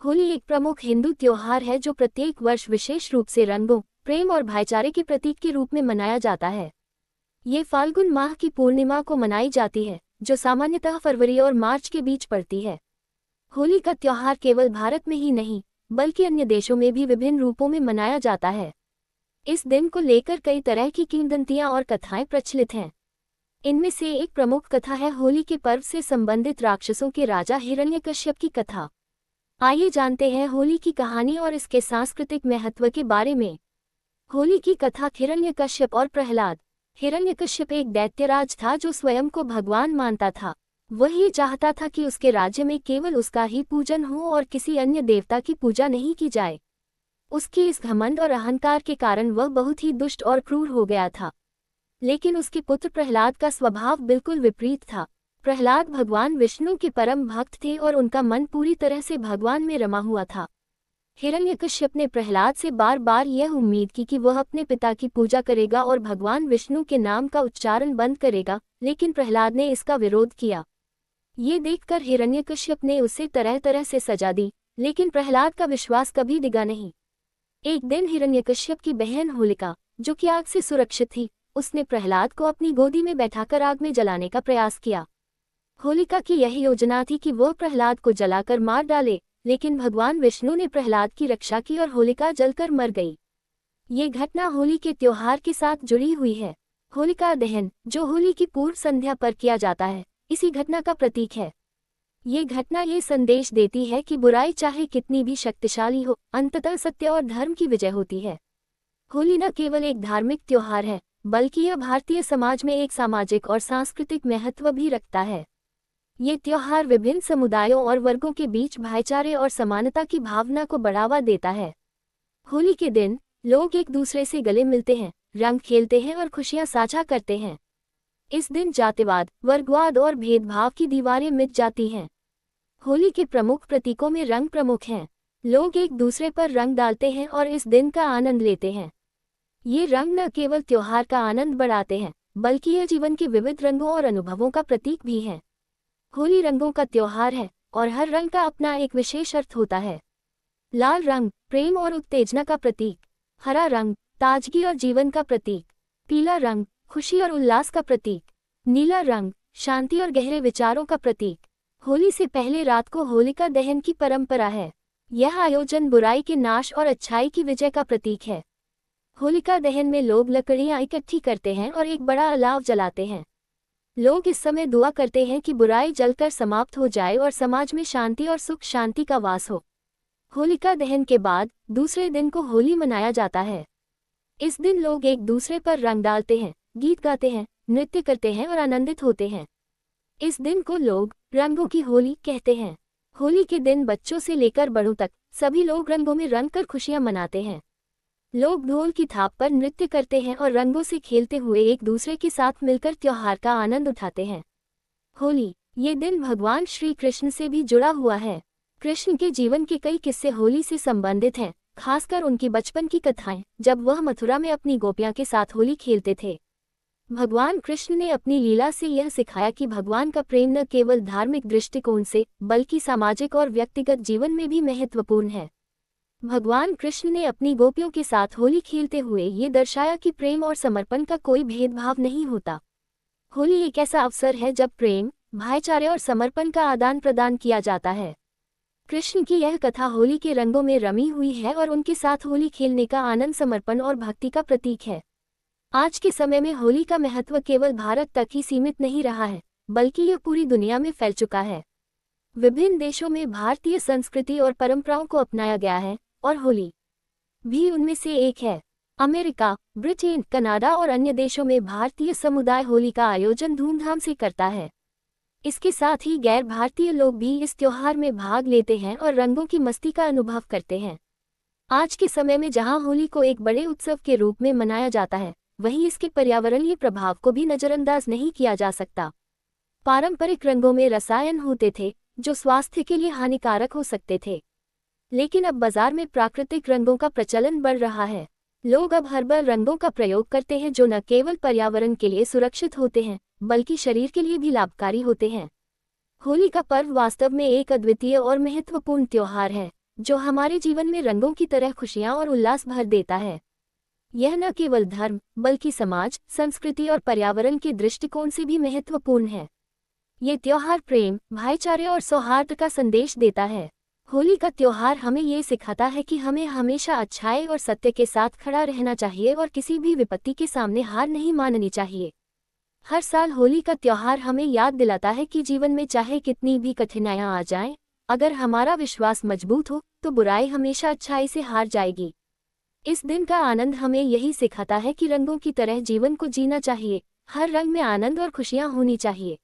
होली एक प्रमुख हिंदू त्योहार है जो प्रत्येक वर्ष विशेष रूप से रंगों, प्रेम और भाईचारे के प्रतीक के रूप में मनाया जाता है। ये फाल्गुन माह की पूर्णिमा को मनाई जाती है, जो सामान्यतः फरवरी और मार्च के बीच पड़ती है। होली का त्योहार केवल भारत में ही नहीं, बल्कि अन्य देशों में भी विभिन्न रूपों में मनाया जाता है। इस दिन को लेकर कई तरह की किंवदंतियां और कथाएं प्रचलित हैं। इनमें से एक प्रमुख कथा है होली के पर्व से संबंधित राक्षसों के राजा हिरण्यकश्यप की कथा। आइए जानते हैं होली की कहानी और इसके सांस्कृतिक महत्व के बारे में। होली की कथा हिरण्यकश्यप और प्रहलाद। हिरण्यकश्यप एक दैत्यराज था जो स्वयं को भगवान मानता था। वह ये चाहता था कि उसके राज्य में केवल उसका ही पूजन हो और किसी अन्य देवता की पूजा नहीं की जाए। उसकी इस घमंड और अहंकार के कारण वह बहुत ही दुष्ट और क्रूर हो गया था। लेकिन उसके पुत्र प्रहलाद का स्वभाव बिल्कुल विपरीत था। प्रहलाद भगवान विष्णु के परम भक्त थे और उनका मन पूरी तरह से भगवान में रमा हुआ था। हिरण्यकश्यप ने प्रहलाद से बार बार यह उम्मीद की कि वह अपने पिता की पूजा करेगा और भगवान विष्णु के नाम का उच्चारण बंद करेगा, लेकिन प्रहलाद ने इसका विरोध किया। ये देखकर हिरण्यकश्यप ने उसे तरह तरह से सजा दी, लेकिन प्रहलाद का विश्वास कभी डिगा नहीं। एक दिन हिरण्यकश्यप की बहन होलिका, जो कि आग से सुरक्षित थी, उसने प्रहलाद को अपनी गोदी में बैठाकर आग में जलाने का प्रयास किया। होलिका की यही योजना थी कि वह प्रहलाद को जलाकर मार डाले, लेकिन भगवान विष्णु ने प्रहलाद की रक्षा की और होलिका जलकर मर गई। ये घटना होली के त्योहार के साथ जुड़ी हुई है। होलिका दहन, जो होली की पूर्व संध्या पर किया जाता है, इसी घटना का प्रतीक है। ये घटना ये संदेश देती है कि बुराई चाहे कितनी भी शक्तिशाली हो, अंततः सत्य और धर्म की विजय होती है। होली न केवल एक धार्मिक त्योहार है, बल्कि यह भारतीय समाज में एक सामाजिक और सांस्कृतिक महत्व भी रखता है। ये त्योहार विभिन्न समुदायों और वर्गों के बीच भाईचारे और समानता की भावना को बढ़ावा देता है। होली के दिन लोग एक दूसरे से गले मिलते हैं, रंग खेलते हैं और खुशियां साझा करते हैं। इस दिन जातिवाद, वर्गवाद और भेदभाव की दीवारें मिट जाती हैं। होली के प्रमुख प्रतीकों में रंग प्रमुख हैं। लोग एक दूसरे पर रंग डालते हैं और इस दिन का आनंद लेते हैं। ये रंग न केवल त्योहार का आनंद बढ़ाते हैं, बल्कि यह जीवन के विविध रंगों और अनुभवों का प्रतीक भी है। होली रंगों का त्योहार है और हर रंग का अपना एक विशेष अर्थ होता है। लाल रंग प्रेम और उत्तेजना का प्रतीक, हरा रंग ताजगी और जीवन का प्रतीक, पीला रंग खुशी और उल्लास का प्रतीक, नीला रंग शांति और गहरे विचारों का प्रतीक। होली से पहले रात को होलिका दहन की परंपरा है। यह आयोजन बुराई के नाश और अच्छाई की विजय का प्रतीक है। होलिका दहन में लोग लकड़ियां इकट्ठी करते हैं और एक बड़ा अलाव जलाते हैं। लोग इस समय दुआ करते हैं कि बुराई जलकर समाप्त हो जाए और समाज में शांति और सुख शांति का वास हो। होलिका दहन के बाद दूसरे दिन को होली मनाया जाता है। इस दिन लोग एक दूसरे पर रंग डालते हैं, गीत गाते हैं, नृत्य करते हैं और आनंदित होते हैं। इस दिन को लोग रंगों की होली कहते हैं। होली के दिन बच्चों से लेकर बड़ों तक सभी लोग रंगों में रंग कर खुशियां मनाते हैं। लोग ढोल की थाप पर नृत्य करते हैं और रंगों से खेलते हुए एक दूसरे के साथ मिलकर त्योहार का आनंद उठाते हैं। होली, ये दिन भगवान श्री कृष्ण से भी जुड़ा हुआ है। कृष्ण के जीवन के कई किस्से होली से संबंधित हैं, खासकर उनकी बचपन की कथाएं, जब वह मथुरा में अपनी गोपियां के साथ होली खेलते थे। भगवान कृष्ण ने अपनी लीला से यह सिखाया कि भगवान का प्रेम न केवल धार्मिक दृष्टिकोण से, बल्कि सामाजिक और व्यक्तिगत जीवन में भी महत्वपूर्ण है। भगवान कृष्ण ने अपनी गोपियों के साथ होली खेलते हुए ये दर्शाया कि प्रेम और समर्पण का कोई भेदभाव नहीं होता। होली एक ऐसा अवसर है जब प्रेम, भाईचारे और समर्पण का आदान प्रदान किया जाता है। कृष्ण की यह कथा होली के रंगों में रमी हुई है और उनके साथ होली खेलने का आनंद समर्पण और भक्ति का प्रतीक है। आज के समय में होली का महत्व केवल भारत तक ही सीमित नहीं रहा है, बल्कि यह पूरी दुनिया में फैल चुका है। विभिन्न देशों में भारतीय संस्कृति और परंपराओं को अपनाया गया है और होली भी उनमें से एक है। अमेरिका, ब्रिटेन, कनाडा और अन्य देशों में भारतीय समुदाय होली का आयोजन धूमधाम से करता है। इसके साथ ही गैर भारतीय लोग भी इस त्योहार में भाग लेते हैं और रंगों की मस्ती का अनुभव करते हैं। आज के समय में जहां होली को एक बड़े उत्सव के रूप में मनाया जाता है, वहीं इसके पर्यावरणीय प्रभाव को भी नजरअंदाज नहीं किया जा सकता। पारंपरिक रंगों में रसायन होते थे जो स्वास्थ्य के लिए हानिकारक हो सकते थे, लेकिन अब बाजार में प्राकृतिक रंगों का प्रचलन बढ़ रहा है। लोग अब हर्बल रंगों का प्रयोग करते हैं जो न केवल पर्यावरण के लिए सुरक्षित होते हैं, बल्कि शरीर के लिए भी लाभकारी होते हैं। होली का पर्व वास्तव में एक अद्वितीय और महत्वपूर्ण त्योहार है, जो हमारे जीवन में रंगों की तरह खुशियाँ और उल्लास भर देता है। यह न केवल धर्म बल्कि समाज, संस्कृति और पर्यावरण के दृष्टिकोण से भी महत्वपूर्ण है। ये त्योहार प्रेम, भाईचारे और सौहार्द का संदेश देता है। होली का त्योहार हमें ये सिखाता है कि हमें हमेशा अच्छाई और सत्य के साथ खड़ा रहना चाहिए और किसी भी विपत्ति के सामने हार नहीं माननी चाहिए। हर साल होली का त्योहार हमें याद दिलाता है कि जीवन में चाहे कितनी भी कठिनाइयां आ जाएं, अगर हमारा विश्वास मजबूत हो तो बुराई हमेशा अच्छाई से हार जाएगी। इस दिन का आनंद हमें यही सिखाता है कि रंगों की तरह जीवन को जीना चाहिए, हर रंग में आनंद और खुशियां होनी चाहिए।